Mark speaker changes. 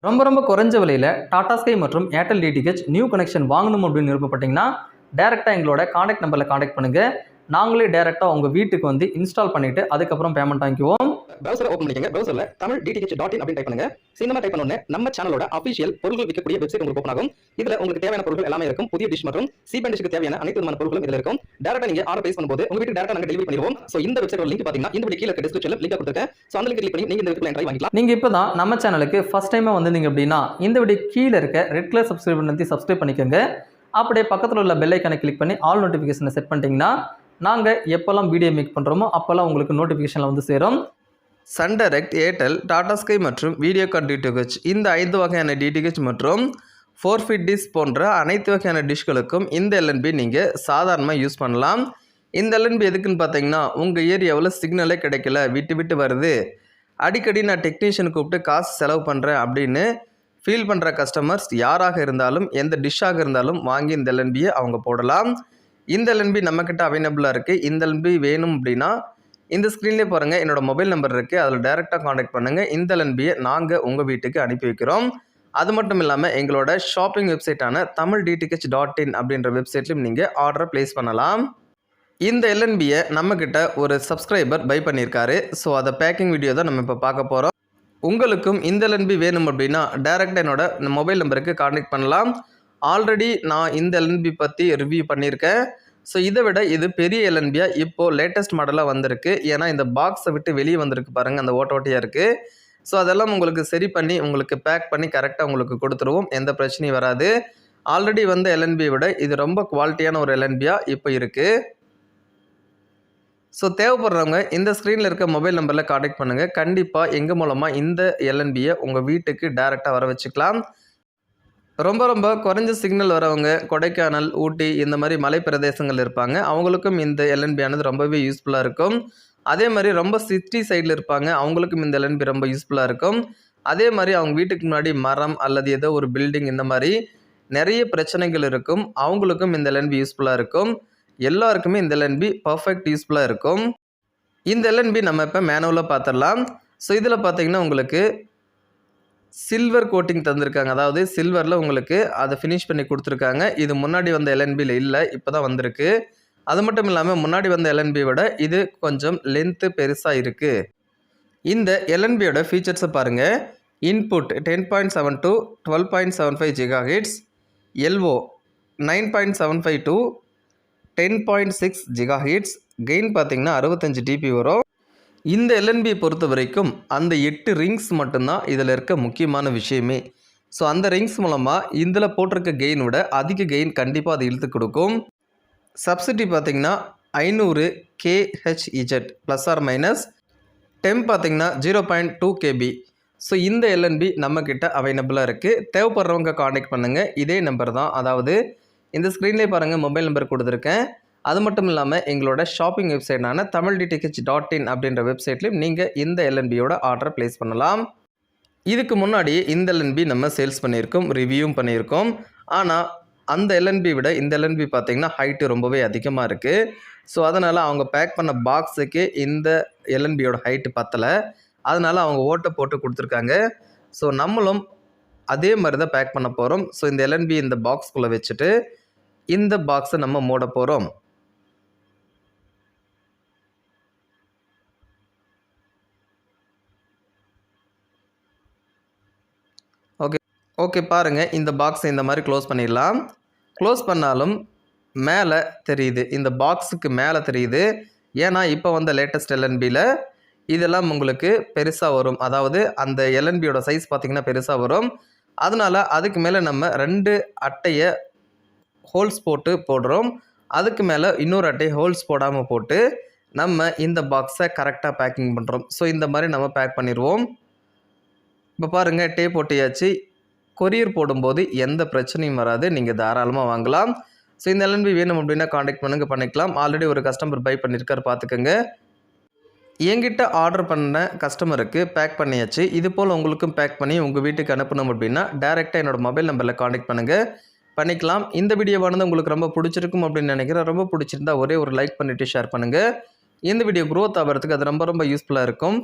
Speaker 1: ரொம்ப குறைஞ்ச விலையில் டாடா ஸ்கை மற்றும் ஏர்டெல் டிடிஹெச் நியூ கனெக்ஷன் வாங்கணும் அப்படின்னு விருப்பப்பட்டீங்கன்னா டேரெக்டாக எங்களோட காண்டாக்ட் நம்பரில் காண்டாக்ட் பண்ணுங்கள். நாங்களே டேரெக்டாக உங்கள் வீட்டுக்கு வந்து இன்ஸ்டால் பண்ணிவிட்டு அதுக்கப்புறம் பேமெண்ட் வாங்கிக்குவோம்.
Speaker 2: ப்ரௌசரை ஓப்பன் பண்ணிக்கங்க. ப்ரௌசரில் தமிழ் DTH.in அப்படின்னு டைப் பண்ணுங்க. சினிமா டைப் பண்ணோன்னே நம்ம சேனலோட அஃபிஷியல் பொருட்கள் விற்கக்கூடிய வெப்சைட் உங்களுக்கு ஓப்பன் ஆகும். இதில் உங்களுக்கு தேவையான பொருட்கள் எல்லாமே இருக்கும். புதிய டிஷ் மற்றும் சீப் அண்ட் டிஷ்க்கு தேவையான அனைத்து விதமான பொருட்களும் இதில் இருக்கும். டேரெக்டாக நீங்கள் ஆர்டர் பிளேஸ் பண்ணும்போது உங்கள் வீட்டுக்கு டேரெக்டாக நாங்கள் டெலிவரி பண்ணிடுவோம். ஸோ இந்த வெப்சைட்டோட லிங்க் பார்த்தீங்கன்னா இந்த கீழே டிஸ்கிரிப்ஷனில் லிங்க் கொடுத்துருக்கேன். ஸோ அந்த லிங்க் கிளிக் பண்ணி நீங்கள் இந்த வெப்சைட் என்ட்ரை வாங்கிக்கலாம்.
Speaker 1: நீங்கள் இப்போ தான் நம்ம சேனலுக்கு ஃபஸ்ட் டைமாக வந்திருந்தீங்க அப்படின்னா இந்த வீடியோ கீழே இருக்க ரெட் கலர் சப்ஸ்கிரைப் பண்ணி சப்ஸ்கிரைப் பண்ணிக்கோங்க. அப்படியே பக்கத்தில் உள்ள பெல் ஐக்கானை கிளிக் பண்ணி ஆல் நோட்டிஃபிகேஷனை செட் பண்ணிட்டீங்கன்னா நாங்கள் எப்போல்லாம் வீடியோ மேக் பண்ணுறோமோ அப்போல்லாம் உங்களுக்கு நோட்டிஃபிகேஷனில் வந்து சேரும்.
Speaker 3: Sun Direct, Airtel, Tata Sky மற்றும் வீடியோகான் டிடிஹெச் இந்த 5 வகையான டிடிஹெச் மற்றும் 4 ஃபீட் டிஷ் போன்ற அனைத்து வகையான டிஷ்களுக்கும் இந்த LNB நீங்கள் சாதாரணமாக யூஸ் பண்ணலாம். இந்த LNB எதுக்குன்னு பார்த்தீங்கன்னா உங்கள் ஏரியாவில் சிக்னலே கிடைக்கல, விட்டு வருது, அடிக்கடி நான் டெக்னீஷியன் கூப்பிட்டு காசு செலவு பண்ணுறேன் அப்படின்னு ஃபீல் பண்ணுற கஸ்டமர்ஸ் யாராக இருந்தாலும் எந்த டிஷ்ஷாக இருந்தாலும் வாங்கி இந்த LNBயை அவங்க போடலாம். இந்த LNB நம்மக்கிட்ட அவைலபிளாக இருக்குது. இந்த LNB வேணும் அப்படின்னா இந்த ஸ்க்ரீன்லேயே பாருங்கள், என்னோடய மொபைல் நம்பர் இருக்குது, அதில் டேரெக்டாக காண்டாக்ட் பண்ணுங்கள். இந்த LNBயை நாங்கள் உங்கள் வீட்டுக்கு அனுப்பி வைக்கிறோம். அது மட்டும் இல்லாமல் எங்களோட ஷாப்பிங் வெப்சைட்டான தமிழ் DTH.in அப்படின்ற வெப்சைட்லையும் நீங்கள் ஆர்டரை ப்ளேஸ் பண்ணலாம். இந்த LNBயை நம்மக்கிட்ட ஒரு சப்ஸ்கிரைபர் பை பண்ணியிருக்காரு. ஸோ அதை பேக்கிங் வீடியோ தான் நம்ம இப்போ பார்க்க போகிறோம். உங்களுக்கும் இந்த LNB வேணும் அப்படின்னா டேரெக்டாக என்னோட மொபைல் நம்பருக்கு காண்டாக்ட் பண்ணலாம். ஆல்ரெடி நான் இந்த LNB பற்றி ரிவ்யூ பண்ணியிருக்கேன். ஸோ இதை விட இது பெரிய LNBயாக இப்போது லேட்டஸ்ட் மாடலாக வந்திருக்கு. ஏன்னா இந்த பாக்ஸை விட்டு வெளியே வந்திருக்கு பாருங்கள், அந்த ஓட்டையாக இருக்குது. ஸோ அதெல்லாம் உங்களுக்கு சரி பண்ணி உங்களுக்கு பேக் பண்ணி கரெக்டாக உங்களுக்கு கொடுத்துருவோம், எந்த பிரச்சனையும் வராது. ஆல்ரெடி வந்த LNB விட இது ரொம்ப குவாலிட்டியான ஒரு LNBயாக இப்போ இருக்குது. ஸோ தேவைப்படுறவங்க இந்த ஸ்க்ரீனில் இருக்க மொபைல் நம்பரில் காண்டாக்ட் பண்ணுங்கள். கண்டிப்பாக எங்கள் மூலமாக இந்த LNBயை உங்கள் வீட்டுக்கு டேரெக்டாக வர வச்சுக்கலாம். ரொம்ப குறைஞ்ச சிக்னல் வரவங்க கொடைக்கானல், ஊட்டி இந்த மாதிரி மலை பிரதேசங்கள் இருப்பாங்க. அவங்களுக்கும் இந்த LNB ஆனது ரொம்பவே யூஸ்ஃபுல்லாக இருக்கும். அதே மாதிரி ரொம்ப சிட்டி சைடில் இருப்பாங்க, அவங்களுக்கும் இந்த LNB ரொம்ப யூஸ்ஃபுல்லாக இருக்கும். அதே மாதிரி அவங்க வீட்டுக்கு முன்னாடி மரம் அல்லது ஏதோ ஒரு பில்டிங் இந்த மாதிரி நிறைய பிரச்சனைகள் இருக்கும், அவங்களுக்கும் இந்த LNB யூஸ்ஃபுல்லாக இருக்கும். எல்லாருக்குமே இந்த LNB பர்ஃபெக்ட் யூஸ்ஃபுல்லாக இருக்கும். இந்த LNB நம்ம இப்போ மேனுவலாக பார்த்துடலாம். ஸோ இதில் பார்த்தீங்கன்னா உங்களுக்கு சில்வர் கோட்டிங் தந்திருக்காங்க, அதாவது சில்வரில் உங்களுக்கு அதை ஃபினிஷ் பண்ணி கொடுத்துருக்காங்க. இது முன்னாடி வந்த LNBயில் இல்லை, இப்போ தான் வந்திருக்கு. அது மட்டும் இல்லாமல் முன்னாடி வந்த LNB விட இது கொஞ்சம் லென்த்து பெருசாக இருக்குது. இந்த LNBயோட ஃபீச்சர்ஸை பாருங்கள். Input 10.7 to 12.75 GHz, LO 9.75 to 10.6 GHz, gain பார்த்தீங்கன்னா 65 dB வரும். இந்த LNB பொறுத்த வரைக்கும் அந்த 8 ரிங்ஸ் மட்டும்தான் இதில் இருக்க முக்கியமான விஷயமே. ஸோ அந்த ரிங்ஸ் மூலமாக இதில் போட்டிருக்க கெயின் விட அதிக கெயின் கண்டிப்பாக அது இழுத்து கொடுக்கும். சப்சிடி பார்த்திங்கன்னா 500 kHz plus or minus, temp பார்த்திங்கன்னா 0.2 kb. ஸோ இந்த LNB நம்மக்கிட்ட அவைலபிளாக இருக்குது. தேவைப்படுறவங்க காண்டாக்ட் பண்ணுங்கள். இதே நம்பர் தான், அதாவது இந்த ஸ்க்ரீன்லேயே பாருங்கள் மொபைல் நம்பர் கொடுத்துருக்கேன். அது மட்டும் இல்லாமல் எங்களோட ஷாப்பிங் வெப்சைட்டான தமிழ் DTH.in அப்படின்ற வெப்சைட்லையும் நீங்கள் இந்த LNBயோட ஆர்டரை ப்ளேஸ் பண்ணலாம். இதுக்கு முன்னாடி இந்த LNB நம்ம சேல்ஸ் பண்ணியிருக்கோம், ரிவ்யூவும் பண்ணியிருக்கோம். ஆனால் அந்த LNB விட இந்த LNB பார்த்திங்கன்னா ஹைட்டு ரொம்பவே அதிகமாக இருக்குது. ஸோ அதனால் அவங்க பேக் பண்ண பாக்ஸுக்கு இந்த LNBயோட ஹைட்டு பத்தலை, அதனால் அவங்க ஓட்டை போட்டு கொடுத்துருக்காங்க. ஸோ நம்மளும் அதே மாதிரி தான் பேக் பண்ண போகிறோம். ஸோ இந்த LNB இந்த பாக்ஸ்குள்ளே வச்சுட்டு இந்த பாக்ஸை நம்ம மூட போகிறோம். ஓகே பாருங்கள், இந்த பாக்ஸை இந்த மாதிரி க்ளோஸ் பண்ணிடலாம். க்ளோஸ் பண்ணாலும் மேலே தெரியுது, இந்த பாக்ஸுக்கு மேலே தெரியுது. ஏன்னா இப்போ வந்த லேட்டஸ்ட் LNBயில் இதெல்லாம் உங்களுக்கு பெருசாக வரும், அதாவது அந்த LNBயோட சைஸ் பார்த்திங்கன்னா பெருசாக வரும். அதனால் அதுக்கு மேலே நம்ம 2 அட்டையை ஹோல்ஸ் போட்டு போடுறோம். அதுக்கு மேலே இன்னொரு அட்டையை ஹோல்ஸ் போடாமல் போட்டு நம்ம இந்த பாக்ஸை கரெக்டாக பேக்கிங் பண்ணுறோம். ஸோ இந்த மாதிரி நம்ம பேக் பண்ணிடுவோம். இப்போ பாருங்கள், டேப் ஒட்டியாச்சு. கொரியர் போடும்போது எந்த பிரச்சனையும் வராது, நீங்கள் தாராளமாக வாங்கலாம். ஸோ இந்த LNB வேணும் அப்படின்னா காண்டாக்ட் பண்ணிக்கலாம். ஆல்ரெடி ஒரு கஸ்டமர் பை பண்ணியிருக்காரு, பார்த்துக்கோங்க. என்கிட்ட ஆர்டர் பண்ண கஸ்டமருக்கு பேக் பண்ணியாச்சு. இது போல் உங்களுக்கும் பேக் பண்ணி உங்கள் வீட்டுக்கு அனுப்பணும் அப்படின்னா டேரெக்டாக என்னோடய மொபைல் நம்பரில் காண்டாக்ட் பண்ணிக்கலாம். இந்த வீடியோவானது உங்களுக்கு ரொம்ப பிடிச்சிருக்கும் அப்படின்னு நினைக்கிறேன். ரொம்ப பிடிச்சிருந்தா ஒரே ஒரு லைக் பண்ணிவிட்டு ஷேர் பண்ணுங்கள். இந்த வீடியோ க்ரோத் ஆகிறதுக்கு அது ரொம்ப யூஸ்ஃபுல்லாக இருக்கும்.